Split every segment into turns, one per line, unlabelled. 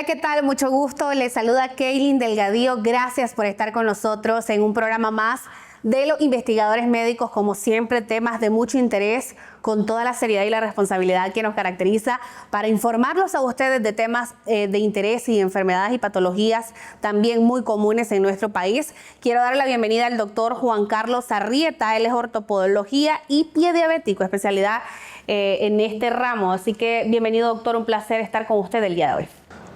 Hola, ¿qué tal? Mucho gusto. Les saluda Kaylin Delgadillo. Gracias por estar con nosotros en un programa más de los investigadores médicos. Como siempre, temas de mucho interés, con toda la seriedad y la responsabilidad que nos caracteriza para informarlos a ustedes de temas de interés y enfermedades y patologías también muy comunes en nuestro país. Quiero darle la bienvenida al doctor Juan Carlos Arrieta. Él es ortopodología y pie diabético, especialidad en este ramo. Así que bienvenido, doctor. Un placer estar con usted el día de hoy.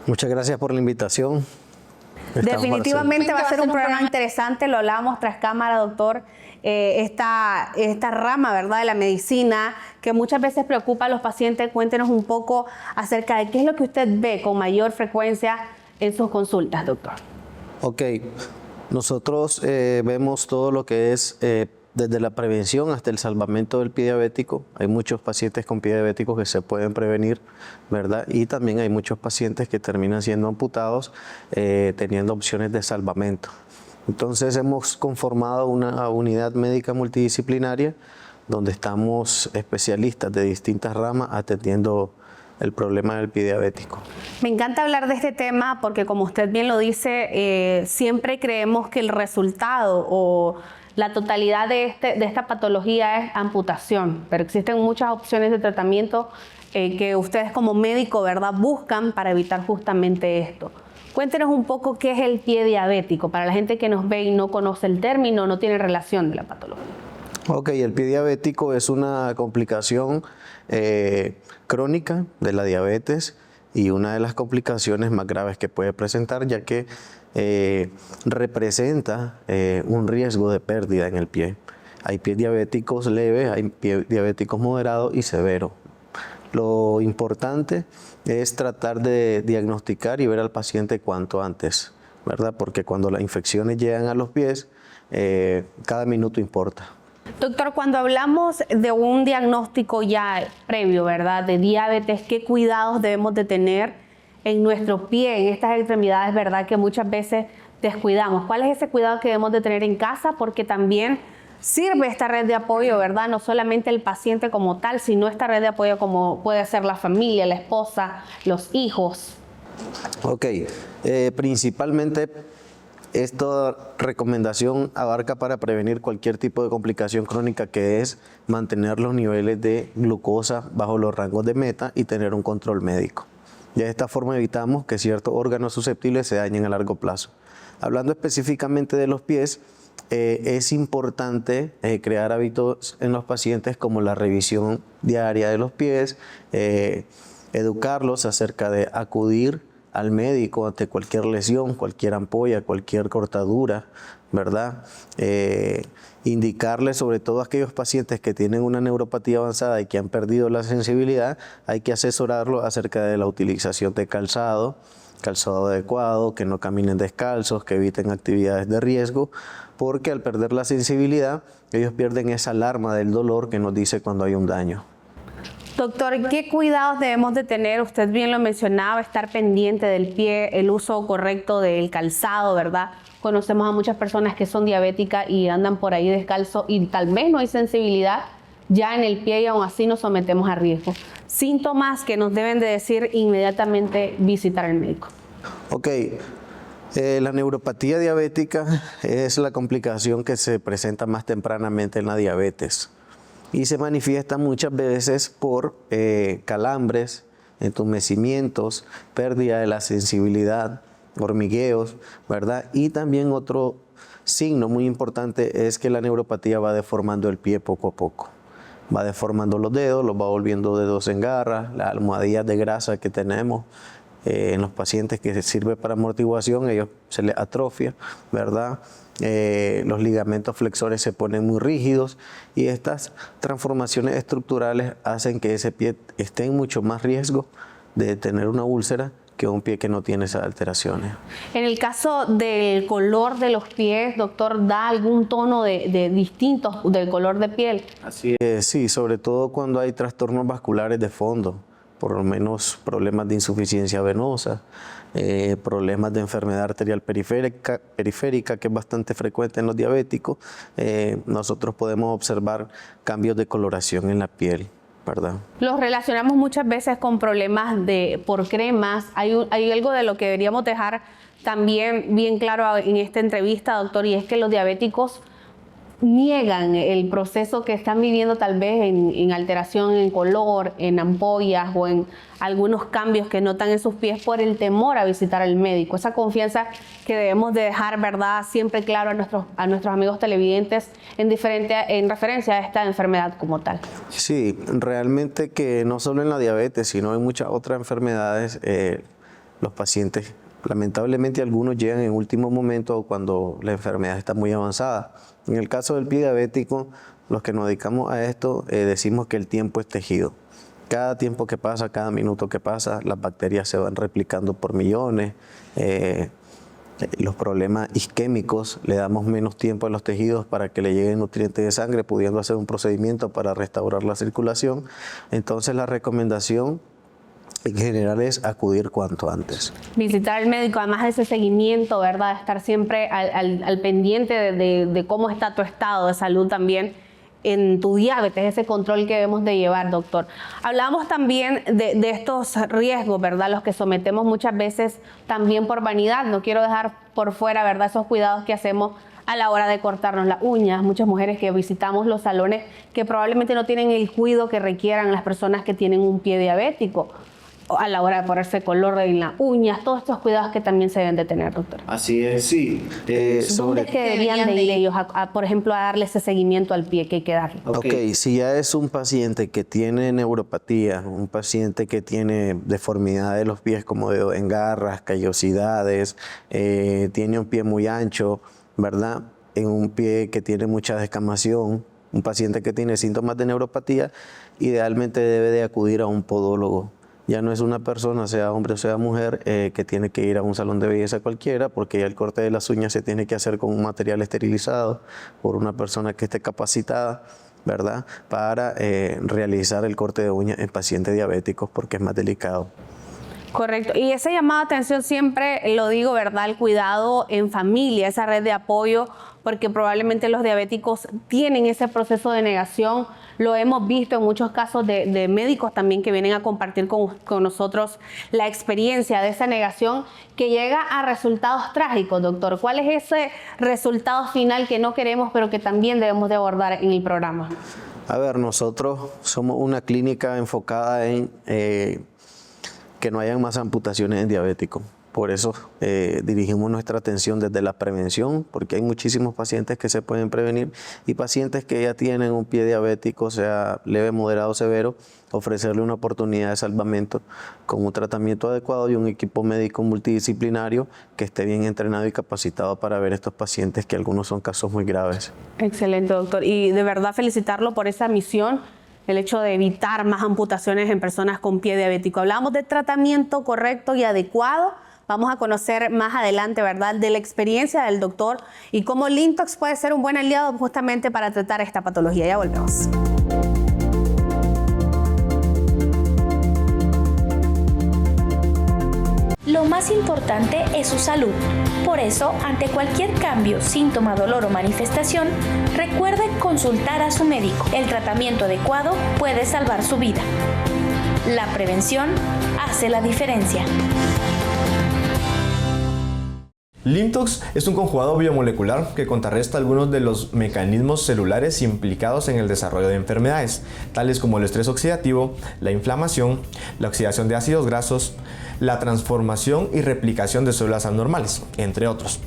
Muchas gracias por la invitación.
Definitivamente va a ser un programa interesante, lo hablábamos tras cámara, doctor. Esta rama, ¿verdad?, de la medicina que muchas veces preocupa a los pacientes. Cuéntenos un poco acerca de qué es lo que usted ve con mayor frecuencia en sus consultas, doctor.
Ok, nosotros vemos todo lo que es desde la prevención hasta el salvamento del pie diabético. Hay muchos pacientes con pie diabético que se pueden prevenir, ¿verdad? Y también hay muchos pacientes que terminan siendo amputados teniendo opciones de salvamento. Entonces hemos conformado una unidad médica multidisciplinaria donde estamos especialistas de distintas ramas atendiendo el problema del pie diabético.
Me encanta hablar de este tema porque, como usted bien lo dice, siempre creemos que el resultado o la totalidad de esta patología es amputación, pero existen muchas opciones de tratamiento que ustedes como médico, ¿verdad?, buscan para evitar justamente esto. Cuéntenos un poco qué es el pie diabético, para la gente que nos ve y no conoce el término, no tiene relación de la patología.
Ok, el pie diabético es una complicación crónica de la diabetes y una de las complicaciones más graves que puede presentar, ya que representa un riesgo de pérdida en el pie. Hay pies diabéticos leves, hay pies diabéticos moderados y severos. Lo importante es tratar de diagnosticar y ver al paciente cuanto antes, ¿verdad? Porque cuando las infecciones llegan a los pies, cada minuto importa.
Doctor, cuando hablamos de un diagnóstico ya previo, ¿verdad?, de diabetes, ¿qué cuidados debemos de tener en nuestro pie, en estas extremidades, ¿verdad?, que muchas veces descuidamos? ¿Cuál es ese cuidado que debemos de tener en casa? Porque también sirve esta red de apoyo, ¿verdad? No solamente el paciente como tal, sino esta red de apoyo como puede ser la familia, la esposa, los hijos.
Ok, principalmente esta recomendación abarca para prevenir cualquier tipo de complicación crónica, que es mantener los niveles de glucosa bajo los rangos de meta y tener un control médico. De esta forma evitamos que ciertos órganos susceptibles se dañen a largo plazo. Hablando específicamente de los pies, es importante crear hábitos en los pacientes como la revisión diaria de los pies, educarlos acerca de acudir al médico ante cualquier lesión, cualquier ampolla, cualquier cortadura, ¿verdad? Indicarles, sobre todo a aquellos pacientes que tienen una neuropatía avanzada y que han perdido la sensibilidad, hay que asesorarlos acerca de la utilización de calzado adecuado, que no caminen descalzos, que eviten actividades de riesgo, porque al perder la sensibilidad, ellos pierden esa alarma del dolor que nos dice cuando hay un daño.
Doctor, ¿qué cuidados debemos de tener? Usted bien lo mencionaba, estar pendiente del pie, el uso correcto del calzado, ¿verdad? Conocemos a muchas personas que son diabéticas y andan por ahí descalzo y tal vez no hay sensibilidad ya en el pie y aún así nos sometemos a riesgo. Síntomas que nos deben de decir inmediatamente visitar al médico.
Ok, la neuropatía diabética es la complicación que se presenta más tempranamente en la diabetes y se manifiesta muchas veces por calambres, entumecimientos, pérdida de la sensibilidad, hormigueos, ¿verdad? Y también otro signo muy importante es que la neuropatía va deformando el pie poco a poco. Va deformando los dedos, los va volviendo dedos en garra, las almohadillas de grasa que tenemos en los pacientes que sirve para amortiguación, ellos se les atrofia, ¿verdad? Los ligamentos flexores se ponen muy rígidos y estas transformaciones estructurales hacen que ese pie esté en mucho más riesgo de tener una úlcera que un pie que no tiene esas alteraciones.
En el caso del color de los pies, doctor, ¿da algún tono de distinto del color de piel?
Así es, sí, sobre todo cuando hay trastornos vasculares de fondo, por lo menos problemas de insuficiencia venosa, problemas de enfermedad arterial periférica, que es bastante frecuente en los diabéticos, nosotros podemos observar cambios de coloración en la piel. ¿verdad?
Los relacionamos muchas veces con problemas por cremas. Hay algo de lo que deberíamos dejar también bien claro en esta entrevista, doctor, y es que los diabéticos niegan el proceso que están viviendo tal vez en alteración en color, en ampollas o en algunos cambios que notan en sus pies por el temor a visitar al médico. Esa confianza que debemos de dejar, ¿verdad?, siempre claro a nuestros amigos televidentes en referencia a esta enfermedad como tal.
Sí, realmente que no solo en la diabetes, sino en muchas otras enfermedades, los pacientes, lamentablemente algunos llegan en último momento cuando la enfermedad está muy avanzada. En el caso del pie diabético, los que nos dedicamos a esto, decimos que el tiempo es tejido. Cada tiempo que pasa, cada minuto que pasa, las bacterias se van replicando por millones. Los problemas isquémicos, le damos menos tiempo a los tejidos para que le lleguen nutrientes de sangre, pudiendo hacer un procedimiento para restaurar la circulación. Entonces la recomendación en general es acudir cuanto antes.
Visitar al médico, además de ese seguimiento, ¿verdad? Estar siempre al pendiente de cómo está tu estado de salud también en tu diabetes, ese control que debemos de llevar, doctor. Hablábamos también de estos riesgos, ¿verdad? Los que sometemos muchas veces también por vanidad. No quiero dejar por fuera, ¿verdad?, esos cuidados que hacemos a la hora de cortarnos las uñas. Muchas mujeres que visitamos los salones que probablemente no tienen el cuidado que requieran las personas que tienen un pie diabético, a la hora de ponerse color en las uñas, todos estos cuidados que también se deben de tener, doctor.
Así es, sí.
¿Dónde es que deberían de ir ellos, por ejemplo, a darle ese seguimiento al pie que hay que darle?
Ok, si ya es un paciente que tiene neuropatía, un paciente que tiene deformidad de los pies como en garras, callosidades, tiene un pie muy ancho, ¿verdad? En un pie que tiene mucha descamación, un paciente que tiene síntomas de neuropatía, idealmente debe de acudir a un podólogo. Ya no es una persona, sea hombre o sea mujer, que tiene que ir a un salón de belleza cualquiera, porque ya el corte de las uñas se tiene que hacer con un material esterilizado por una persona que esté capacitada, ¿verdad?, para realizar el corte de uñas en pacientes diabéticos, porque es más delicado.
Correcto. Y esa llamada de atención siempre lo digo, ¿verdad?, el cuidado en familia, esa red de apoyo, porque probablemente los diabéticos tienen ese proceso de negación. Lo hemos visto en muchos casos de médicos también que vienen a compartir con nosotros la experiencia de esa negación que llega a resultados trágicos, doctor. ¿Cuál es ese resultado final que no queremos, pero que también debemos de abordar en el programa?
A ver, nosotros somos una clínica enfocada en que no hayan más amputaciones en diabéticos. Por eso dirigimos nuestra atención desde la prevención, porque hay muchísimos pacientes que se pueden prevenir y pacientes que ya tienen un pie diabético, sea leve, moderado o severo, ofrecerle una oportunidad de salvamento con un tratamiento adecuado y un equipo médico multidisciplinario que esté bien entrenado y capacitado para ver estos pacientes, que algunos son casos muy graves.
Excelente, doctor. Y de verdad felicitarlo por esa misión, el hecho de evitar más amputaciones en personas con pie diabético. Hablamos de tratamiento correcto y adecuado. Vamos a conocer más adelante, ¿verdad?, de la experiencia del doctor y cómo Lintox puede ser un buen aliado justamente para tratar esta patología. Ya volvemos.
Lo más importante es su salud. Por eso, ante cualquier cambio, síntoma, dolor o manifestación, recuerde consultar a su médico. El tratamiento adecuado puede salvar su vida. La prevención hace la diferencia.
Limtox es un conjugado biomolecular que contrarresta algunos de los mecanismos celulares implicados en el desarrollo de enfermedades, tales como el estrés oxidativo, la inflamación, la oxidación de ácidos grasos, la transformación y replicación de células anormales, entre otros.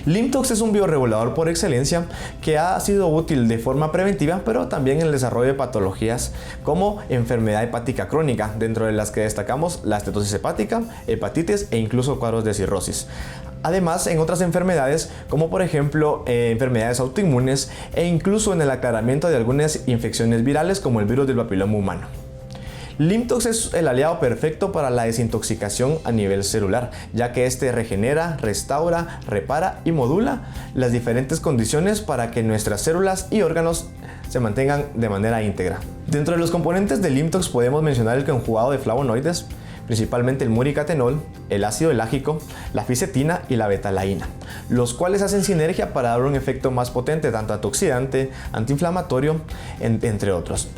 Limtox es un bioregulador por excelencia que ha sido útil de forma preventiva, pero también en el desarrollo de patologías como enfermedad hepática crónica, dentro de las que destacamos la estenosis hepática, hepatitis e incluso cuadros de cirrosis. Además, en otras enfermedades, como por ejemplo enfermedades autoinmunes e incluso en el aclaramiento de algunas infecciones virales como el virus del papiloma humano. Limtox es el aliado perfecto para la desintoxicación a nivel celular, ya que este regenera, restaura, repara y modula las diferentes condiciones para que nuestras células y órganos se mantengan de manera íntegra. Dentro de los componentes de Limtox podemos mencionar el conjugado de flavonoides, principalmente el muricatenol, el ácido elágico, la fisetina y la betalaína, los cuales hacen sinergia para dar un efecto más potente tanto antioxidante, antiinflamatorio, entre otros.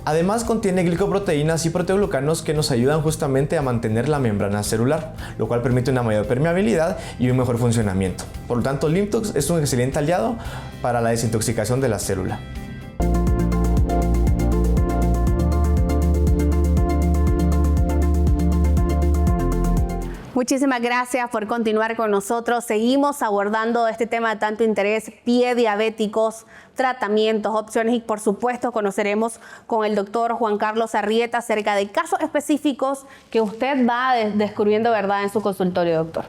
Además contiene glicoproteínas y proteoglucanos que nos ayudan justamente a mantener la membrana celular, lo cual permite una mayor permeabilidad y un mejor funcionamiento. Por lo tanto, Limtox es un excelente aliado para la desintoxicación de la célula.
Muchísimas gracias por continuar con nosotros. Seguimos abordando este tema de tanto interés, pie diabéticos, tratamientos, opciones y por supuesto conoceremos con el doctor Juan Carlos Arrieta acerca de casos específicos que usted va descubriendo, ¿verdad?, en su consultorio, doctor.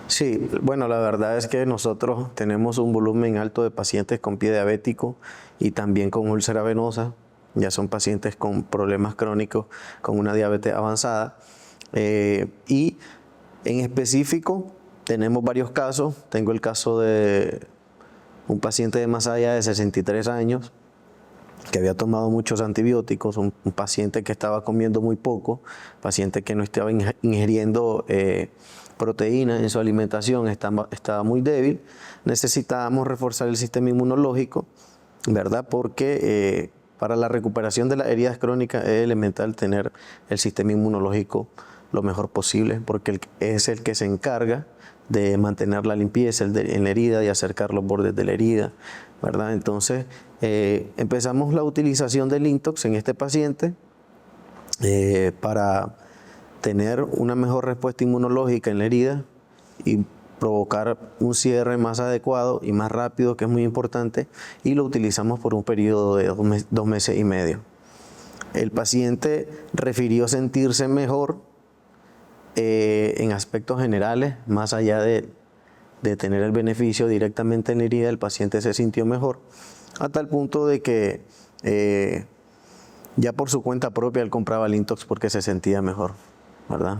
Sí, bueno, la verdad es que nosotros tenemos un volumen alto de pacientes con pie diabético y también con úlcera venosa. Ya son pacientes con problemas crónicos, con una diabetes avanzada. Y en específico tenemos varios casos. Tengo el caso de un paciente de más allá de 63 años que había tomado muchos antibióticos, un paciente que estaba comiendo muy poco, paciente que no estaba ingiriendo proteína en su alimentación, estaba muy débil. Necesitábamos reforzar el sistema inmunológico, ¿verdad? Porque para la recuperación de las heridas crónicas es elemental tener el sistema inmunológico lo mejor posible, porque es el que se encarga de mantener la limpieza en la herida y acercar los bordes de la herida, ¿verdad? Entonces empezamos la utilización del Limtox en este paciente para tener una mejor respuesta inmunológica en la herida y provocar un cierre más adecuado y más rápido, que es muy importante, y lo utilizamos por un periodo de 2 meses y medio. El paciente refirió sentirse mejor en aspectos generales, más allá de tener el beneficio directamente en la herida, el paciente se sintió mejor, a tal punto de que ya por su cuenta propia él compraba Limtox porque se sentía mejor, ¿verdad?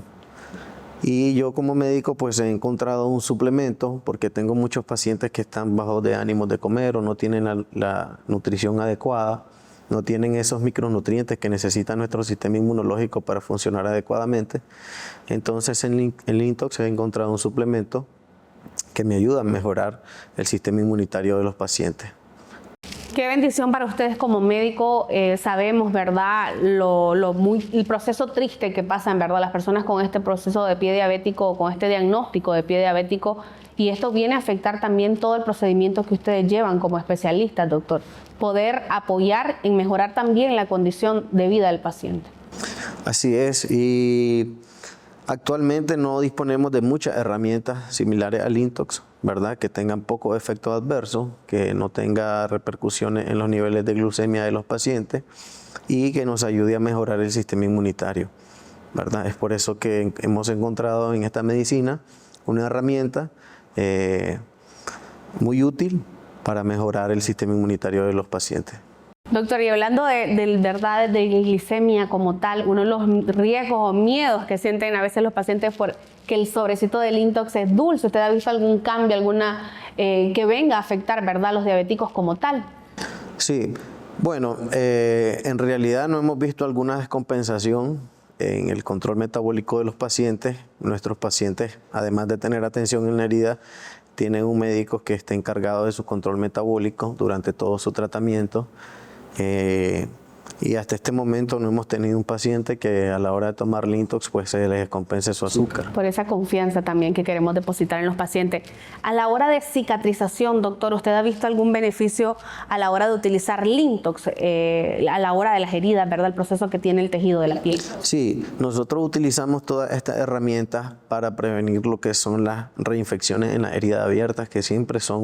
Y yo como médico pues he encontrado un suplemento, porque tengo muchos pacientes que están bajos de ánimos de comer o no tienen la nutrición adecuada, no tienen esos micronutrientes que necesita nuestro sistema inmunológico para funcionar adecuadamente. Entonces en Limtox he encontrado un suplemento que me ayuda a mejorar el sistema inmunitario de los pacientes.
Qué bendición para ustedes como médico. Sabemos, ¿verdad?, el proceso triste que pasan, ¿verdad?, las personas con este proceso de pie diabético, con este diagnóstico de pie diabético, y esto viene a afectar también todo el procedimiento que ustedes llevan como especialistas, doctor. Poder apoyar en mejorar también la condición de vida del paciente.
Así es, y actualmente no disponemos de muchas herramientas similares al Limtox, ¿verdad?, que tengan pocos efectos adversos, que no tenga repercusiones en los niveles de glucemia de los pacientes y que nos ayude a mejorar el sistema inmunitario, ¿verdad? Es por eso que hemos encontrado en esta medicina una herramienta muy útil para mejorar el sistema inmunitario de los pacientes.
Doctor, y hablando de glicemia como tal, uno de los riesgos o miedos que sienten a veces los pacientes por que el sobrecito de Limtox es dulce. ¿Usted ha visto algún cambio, que venga a afectar, ¿verdad?, a los diabéticos como tal?
Sí, bueno, en realidad no hemos visto alguna descompensación en el control metabólico de los pacientes. Nuestros pacientes, además de tener atención en la herida, tienen un médico que está encargado de su control metabólico durante todo su tratamiento. Y hasta este momento no hemos tenido un paciente que a la hora de tomar Limtox pues se les descompense su azúcar. Por
esa confianza también que queremos depositar en los pacientes. A la hora de cicatrización, doctor, ¿usted ha visto algún beneficio a la hora de utilizar Limtox, a la hora de las heridas, ¿verdad?, el proceso que tiene el tejido de la piel?
Sí, nosotros utilizamos todas estas herramientas para prevenir lo que son las reinfecciones en las heridas abiertas, que siempre son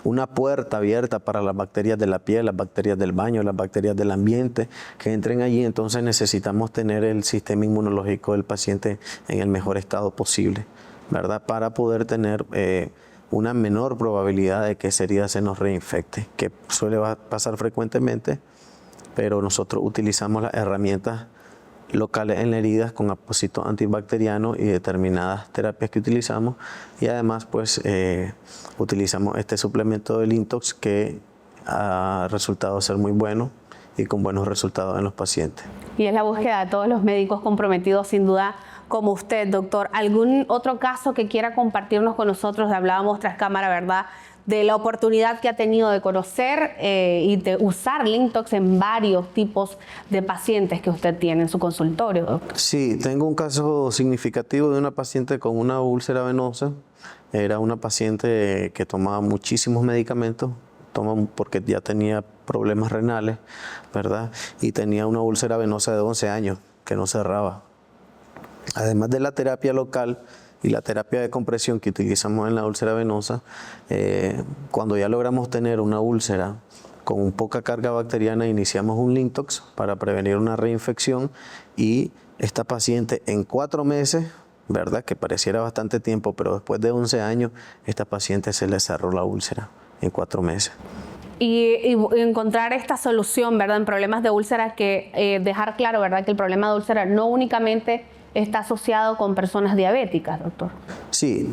una puerta abierta para las bacterias de la piel, las bacterias del baño, las bacterias del ambiente que entren allí. Entonces necesitamos tener el sistema inmunológico del paciente en el mejor estado posible, ¿verdad?, para poder tener una menor probabilidad de que esa herida se nos reinfecte, que suele pasar frecuentemente, pero nosotros utilizamos las herramientas locales en la herida con apósitos antibacterianos y determinadas terapias que utilizamos, y además pues utilizamos este suplemento de Limtox que ha resultado ser muy bueno y con buenos resultados en los pacientes.
Y es la búsqueda de todos los médicos comprometidos, sin duda, como usted, doctor. ¿Algún otro caso que quiera compartirnos con nosotros? Hablábamos tras cámara, ¿verdad?, de la oportunidad que ha tenido de conocer y de usar Lintox en varios tipos de pacientes que usted tiene en su consultorio, doctor.
Sí, tengo un caso significativo de una paciente con una úlcera venosa. Era una paciente que tomaba muchísimos medicamentos, porque ya tenía problemas renales, ¿verdad? Y tenía una úlcera venosa de 11 años que no cerraba. Además de la terapia local y la terapia de compresión que utilizamos en la úlcera venosa, cuando ya logramos tener una úlcera con poca carga bacteriana, iniciamos un Lintox para prevenir una reinfección, y esta paciente en 4 meses, ¿verdad? Que pareciera bastante tiempo, pero después de 11 años, esta paciente se le cerró la úlcera en 4 meses.
Y encontrar esta solución, ¿verdad? En problemas de úlcera, que dejar claro, ¿verdad? Que el problema de úlcera no únicamente está asociado con personas diabéticas, doctor.
Sí,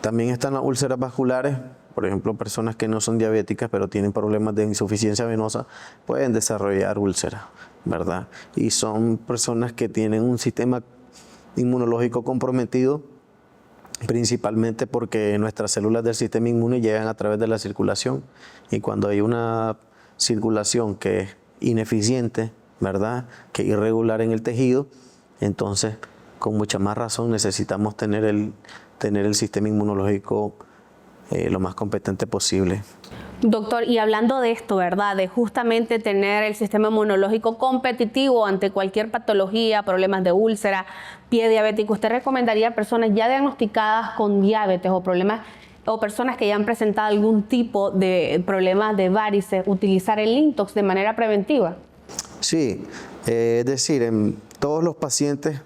también están las úlceras vasculares. Por ejemplo, personas que no son diabéticas pero tienen problemas de insuficiencia venosa pueden desarrollar úlcera, ¿verdad? Y son personas que tienen un sistema inmunológico comprometido, principalmente porque nuestras células del sistema inmune llegan a través de la circulación, y cuando hay una circulación que es ineficiente, ¿verdad?, que es irregular en el tejido, entonces con mucha más razón necesitamos tener el sistema inmunológico lo más competente posible.
Doctor, y hablando de esto, ¿verdad?, de justamente tener el sistema inmunológico competitivo ante cualquier patología, problemas de úlcera, pie diabético, ¿usted recomendaría a personas ya diagnosticadas con diabetes o problemas, o personas que ya han presentado algún tipo de problemas de varices, utilizar el Lintox de manera preventiva?
Sí, es decir, en todos los pacientes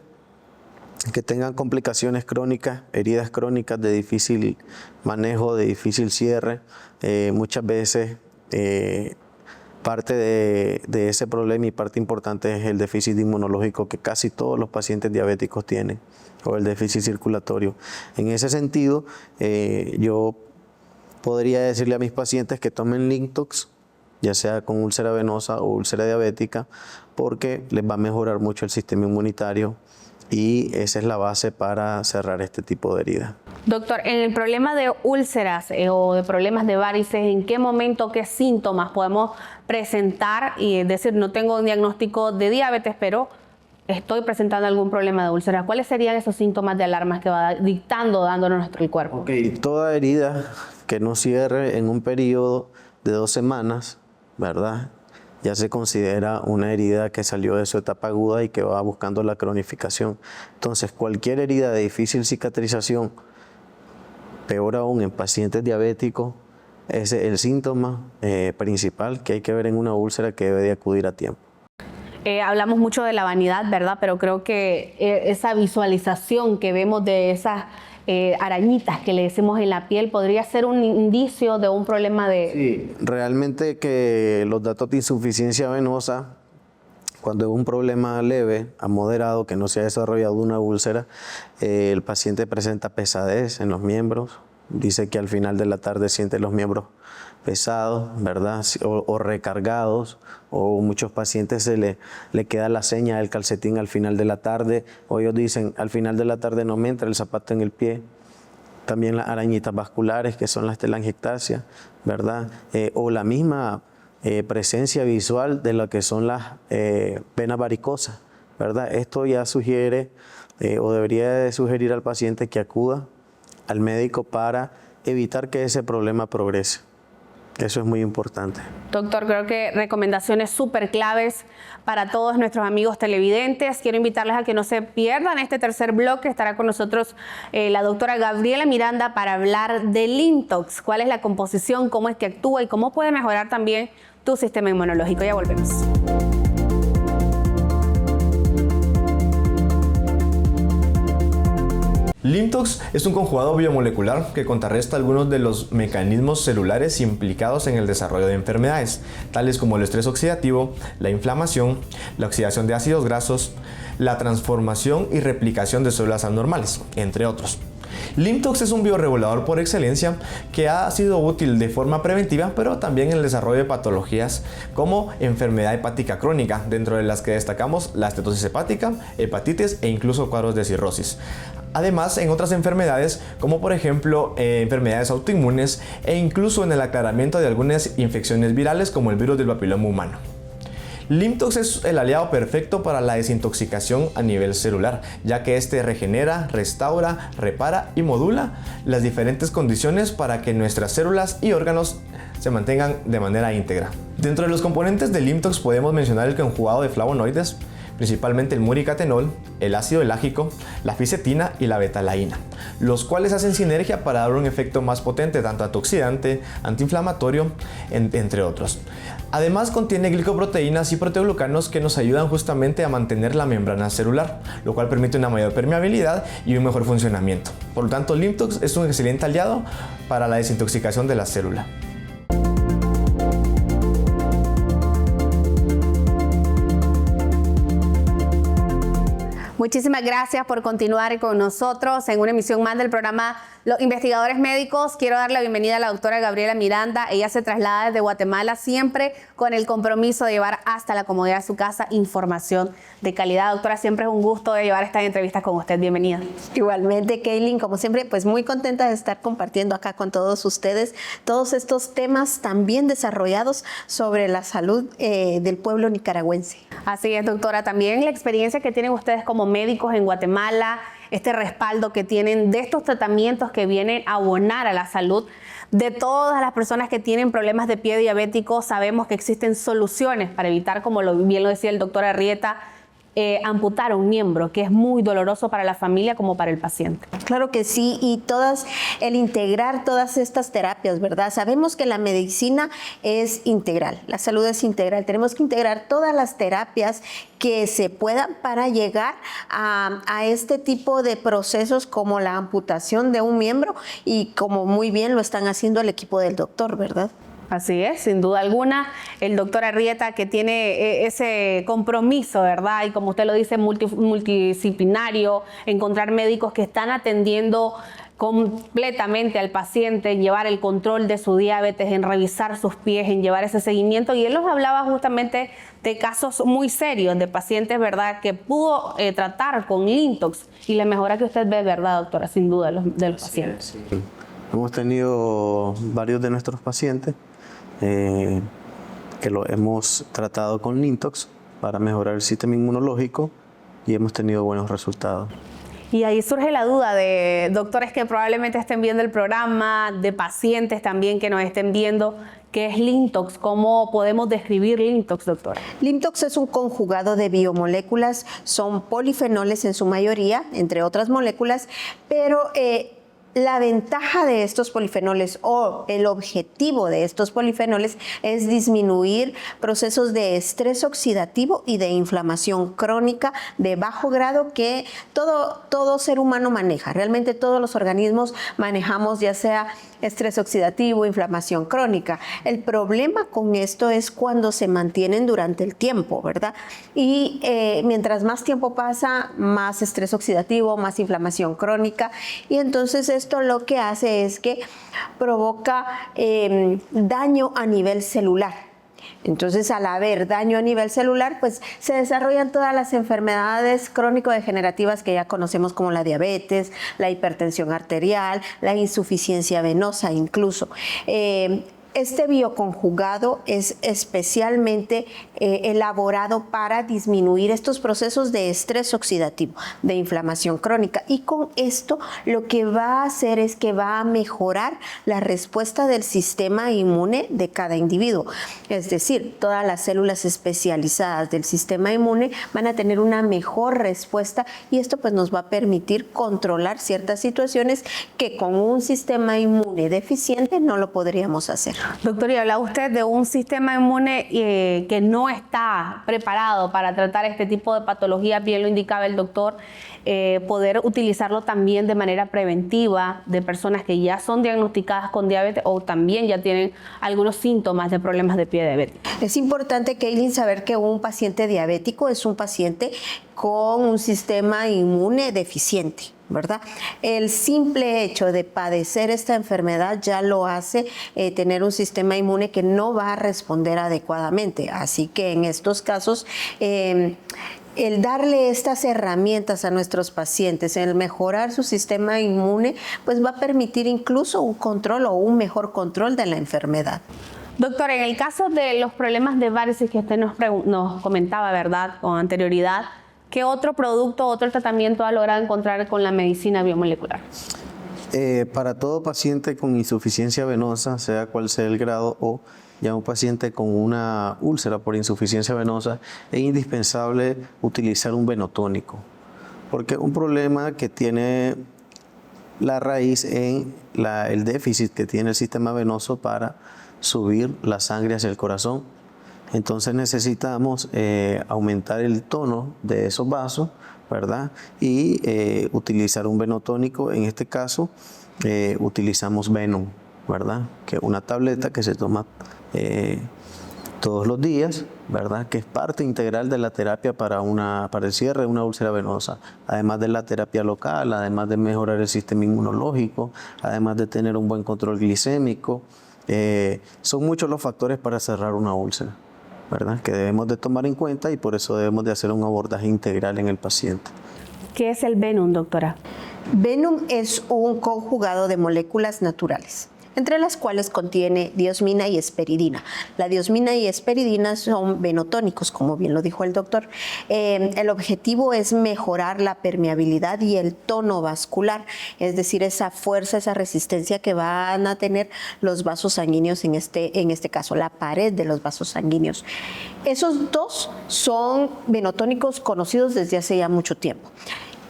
que tengan complicaciones crónicas, heridas crónicas de difícil manejo, de difícil cierre, muchas veces parte de ese problema, y parte importante, es el déficit inmunológico que casi todos los pacientes diabéticos tienen, o el déficit circulatorio. En ese sentido, yo podría decirle a mis pacientes que tomen Lintox, ya sea con úlcera venosa o úlcera diabética, porque les va a mejorar mucho el sistema inmunitario, y esa es la base para cerrar este tipo de heridas.
Doctor, en el problema de úlceras o de problemas de varices, ¿en qué momento, qué síntomas podemos presentar y decir, no tengo un diagnóstico de diabetes, pero estoy presentando algún problema de úlcera? ¿Cuáles serían esos síntomas de alarmas que va dándonos nuestro cuerpo?
Ok, toda herida que no cierre en un periodo de 2 semanas, ¿verdad?, ya se considera una herida que salió de su etapa aguda y que va buscando la cronificación. Entonces, cualquier herida de difícil cicatrización, peor aún en pacientes diabéticos, es el síntoma principal que hay que ver en una úlcera, que debe de acudir a tiempo.
Hablamos mucho de la vanidad, ¿verdad? Pero creo que esa visualización que vemos de esas arañitas que le decimos en la piel podría ser un indicio de un problema de...
Sí, realmente que los datos de insuficiencia venosa, cuando es un problema leve a moderado, que no se ha desarrollado una úlcera, el paciente presenta pesadez en los miembros, dice que al final de la tarde siente los miembros pesados, ¿verdad?, o recargados, o muchos pacientes le queda la seña del calcetín al final de la tarde, o ellos dicen, al final de la tarde no me entra el zapato en el pie. También las arañitas vasculares, que son las telangiectasias, ¿verdad?, o la misma presencia visual de lo que son las venas varicosas, ¿verdad? Esto ya sugiere o debería de sugerir al paciente que acuda al médico para evitar que ese problema progrese. Eso es muy importante.
Doctor, creo que recomendaciones súper claves para todos nuestros amigos televidentes. Quiero invitarles a que no se pierdan este tercer bloque. Estará con nosotros la doctora Gabriela Miranda para hablar de Lintox. ¿Cuál es la composición? ¿Cómo es que actúa? Y cómo puede mejorar también tu sistema inmunológico. Ya volvemos.
Lintox es un conjugado biomolecular que contrarresta algunos de los mecanismos celulares implicados en el desarrollo de enfermedades, tales como el estrés oxidativo, la inflamación, la oxidación de ácidos grasos, la transformación y replicación de células anormales, entre otros. Limtox es un bioregulador por excelencia que ha sido útil de forma preventiva, pero también en el desarrollo de patologías como enfermedad hepática crónica, dentro de las que destacamos la estetosis hepática, hepatitis e incluso cuadros de cirrosis. Además, en otras enfermedades, como por ejemplo enfermedades autoinmunes e incluso en el aclaramiento de algunas infecciones virales como el virus del papiloma humano. Limtox es el aliado perfecto para la desintoxicación a nivel celular, ya que este regenera, restaura, repara y modula las diferentes condiciones para que nuestras células y órganos se mantengan de manera íntegra. Dentro de los componentes de Limtox podemos mencionar el conjugado de flavonoides, principalmente el muricatenol, el ácido elágico, la fisetina y la betalaína, los cuales hacen sinergia para dar un efecto más potente tanto antioxidante, antiinflamatorio, entre otros. Además contiene glicoproteínas y proteoglucanos que nos ayudan justamente a mantener la membrana celular, lo cual permite una mayor permeabilidad y un mejor funcionamiento. Por lo tanto, Limtox es un excelente aliado para la desintoxicación de la célula.
Muchísimas gracias por continuar con nosotros en una emisión más del programa Los Investigadores Médicos. Quiero dar la bienvenida a la doctora Gabriela Miranda. Ella se traslada desde Guatemala siempre con el compromiso de llevar hasta la comodidad de su casa información de calidad. Doctora, siempre es un gusto de llevar estas entrevistas con usted. Bienvenida.
Igualmente, Kaylin, como siempre, pues muy contenta de estar compartiendo acá con todos ustedes todos estos temas también desarrollados sobre la salud del pueblo nicaragüense.
Así es, doctora. También la experiencia que tienen ustedes como médicos en Guatemala, este respaldo que tienen de estos tratamientos que vienen a abonar a la salud de todas las personas que tienen problemas de pie diabético. Sabemos que existen soluciones para evitar, como bien lo decía el doctor Arrieta, amputar un miembro, que es muy doloroso para la familia como para el paciente.
Claro que sí, y el integrar todas estas terapias, ¿verdad? Sabemos que la medicina es integral, la salud es integral. Tenemos que integrar todas las terapias que se puedan para llegar a este tipo de procesos como la amputación de un miembro, y como muy bien lo están haciendo el equipo del doctor, ¿verdad?
Así es, sin duda alguna, el doctor Arrieta, que tiene ese compromiso, ¿verdad? Y como usted lo dice, multidisciplinario, encontrar médicos que están atendiendo completamente al paciente, en llevar el control de su diabetes, en revisar sus pies, en llevar ese seguimiento. Y él nos hablaba justamente de casos muy serios de pacientes, ¿verdad?, que pudo tratar con Limtox, y la mejora que usted ve, ¿verdad, doctora? Sin duda, de los pacientes.
Sí. Hemos tenido varios de nuestros pacientes que lo hemos tratado con Limtox para mejorar el sistema inmunológico y hemos tenido buenos resultados.
Y ahí surge la duda de doctores que probablemente estén viendo el programa, de pacientes también que nos estén viendo. ¿Qué es Limtox? ¿Cómo podemos describir Limtox, doctora?
Limtox es un conjugado de biomoléculas, son polifenoles en su mayoría, entre otras moléculas, pero la ventaja de estos polifenoles, o el objetivo de estos polifenoles, es disminuir procesos de estrés oxidativo y de inflamación crónica de bajo grado que todo ser humano maneja. Realmente todos los organismos manejamos, ya sea estrés oxidativo, inflamación crónica. El problema con esto es cuando se mantienen durante el tiempo, ¿verdad? Y mientras más tiempo pasa, más estrés oxidativo, más inflamación crónica, y entonces esto lo que hace es que provoca daño a nivel celular. Entonces, al haber daño a nivel celular, pues se desarrollan todas las enfermedades crónico-degenerativas que ya conocemos, como la diabetes, la hipertensión arterial, la insuficiencia venosa incluso. Este bioconjugado es especialmente elaborado para disminuir estos procesos de estrés oxidativo, de inflamación crónica, y con esto lo que va a hacer es que va a mejorar la respuesta del sistema inmune de cada individuo. Es decir, todas las células especializadas del sistema inmune van a tener una mejor respuesta, y esto pues nos va a permitir controlar ciertas situaciones que con un sistema inmune deficiente no lo podríamos hacer.
Doctor, y hablaba usted de un sistema inmune que no está preparado para tratar este tipo de patologías. Bien lo indicaba el doctor, poder utilizarlo también de manera preventiva de personas que ya son diagnosticadas con diabetes o también ya tienen algunos síntomas de problemas de pie diabético.
Es importante, Kaylin, saber que un paciente diabético es un paciente con un sistema inmune deficiente, ¿verdad? El simple hecho de padecer esta enfermedad ya lo hace tener un sistema inmune que no va a responder adecuadamente. Así que en estos casos, el darle estas herramientas a nuestros pacientes, el mejorar su sistema inmune, pues va a permitir incluso un control o un mejor control de la enfermedad.
Doctor, en el caso de los problemas de varices que usted nos comentaba, ¿verdad?, con anterioridad, ¿qué otro producto, otro tratamiento ha logrado encontrar con la medicina biomolecular?
Para todo paciente con insuficiencia venosa, sea cual sea el grado, o ya un paciente con una úlcera por insuficiencia venosa, es indispensable utilizar un venotónico, porque un problema que tiene la raíz en el déficit que tiene el sistema venoso para subir la sangre hacia el corazón. Entonces necesitamos aumentar el tono de esos vasos, ¿verdad? Y utilizar un venotónico. En este caso utilizamos Venom, ¿verdad? Que es una tableta que se toma todos los días, ¿verdad? Que es parte integral de la terapia para el cierre de una úlcera venosa. Además de la terapia local, además de mejorar el sistema inmunológico, además de tener un buen control glicémico. Son muchos los factores para cerrar una úlcera, ¿verdad?, que debemos de tomar en cuenta, y por eso debemos de hacer un abordaje integral en el paciente.
¿Qué es el Venom, doctora?
Venom es un conjugado de moléculas naturales, entre las cuales contiene diosmina y hesperidina. La diosmina y hesperidina son venotónicos, como bien lo dijo el doctor. El objetivo es mejorar la permeabilidad y el tono vascular, es decir, esa fuerza, esa resistencia que van a tener los vasos sanguíneos, en este caso, la pared de los vasos sanguíneos. Esos dos son venotónicos conocidos desde hace ya mucho tiempo.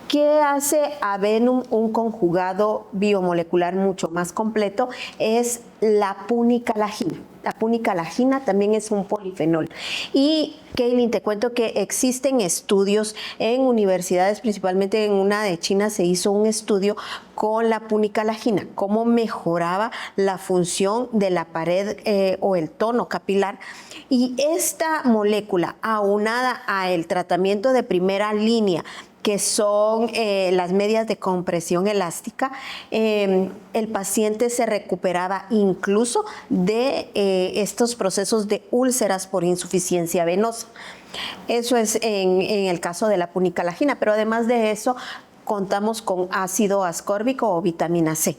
¿Qué hace a Venom un conjugado biomolecular mucho más completo? Es la punicalagina. La punicalagina también es un polifenol. Y, Kaylin, te cuento que existen estudios en universidades, principalmente en una de China se hizo un estudio con la punicalagina, cómo mejoraba la función de la pared o el tono capilar. Y esta molécula, aunada al tratamiento de primera línea, que son las medias de compresión elástica, el paciente se recuperaba incluso de estos procesos de úlceras por insuficiencia venosa. Eso es en el caso de la punicalagina, pero además de eso contamos con ácido ascórbico o vitamina C.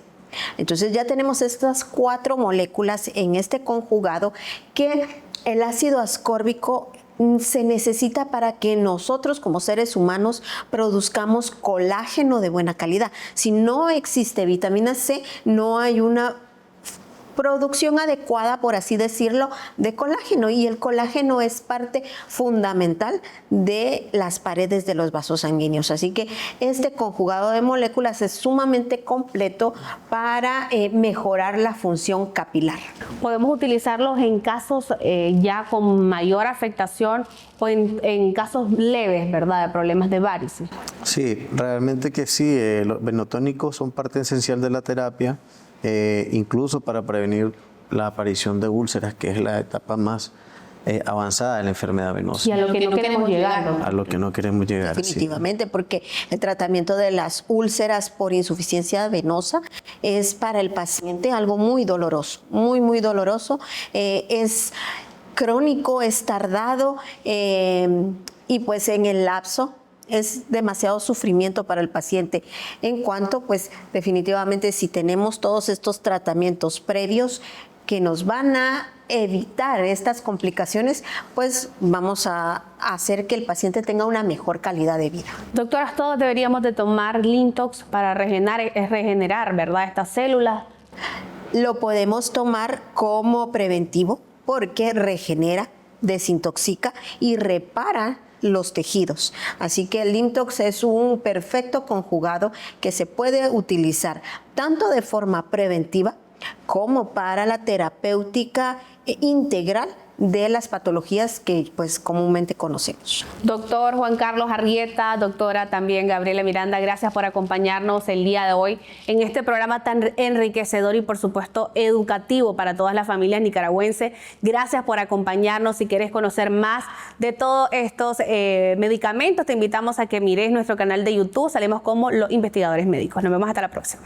Entonces ya tenemos estas 4 moléculas en este conjugado, que el ácido ascórbico se necesita para que nosotros como seres humanos produzcamos colágeno de buena calidad. Si no existe vitamina C, no hay una producción adecuada, por así decirlo, de colágeno, y el colágeno es parte fundamental de las paredes de los vasos sanguíneos. Así que este conjugado de moléculas es sumamente completo para mejorar la función capilar.
¿Podemos utilizarlos en casos ya con mayor afectación o en casos leves, ¿verdad?, de problemas de varices?
Sí, realmente que sí. Los venotónicos son parte esencial de la terapia. Incluso para prevenir la aparición de úlceras, que es la etapa más avanzada de la enfermedad venosa.
Y a lo que no queremos llegar.
A lo que no queremos llegar.
Definitivamente,
sí.
Porque el tratamiento de las úlceras por insuficiencia venosa es para el paciente algo muy doloroso, muy doloroso. Es crónico, es tardado, y pues en el lapso es demasiado sufrimiento para el paciente. En cuanto, pues definitivamente, si tenemos todos estos tratamientos previos que nos van a evitar estas complicaciones, pues vamos a hacer que el paciente tenga una mejor calidad de vida.
Doctoras, todos deberíamos de tomar Lintox para regenerar, ¿verdad?, estas células.
Lo podemos tomar como preventivo porque regenera, desintoxica y repara los tejidos. Así que el Lintox es un perfecto conjugado que se puede utilizar tanto de forma preventiva como para la terapéutica integral de las patologías que pues comúnmente conocemos.
Doctor Juan Carlos Arrieta, doctora también Gabriela Miranda, gracias por acompañarnos el día de hoy en este programa tan enriquecedor y por supuesto educativo para todas las familias nicaragüenses. Gracias por acompañarnos. Si quieres conocer más de todos estos medicamentos, te invitamos a que mires nuestro canal de YouTube. Salimos como Los Investigadores Médicos. Nos vemos hasta la próxima.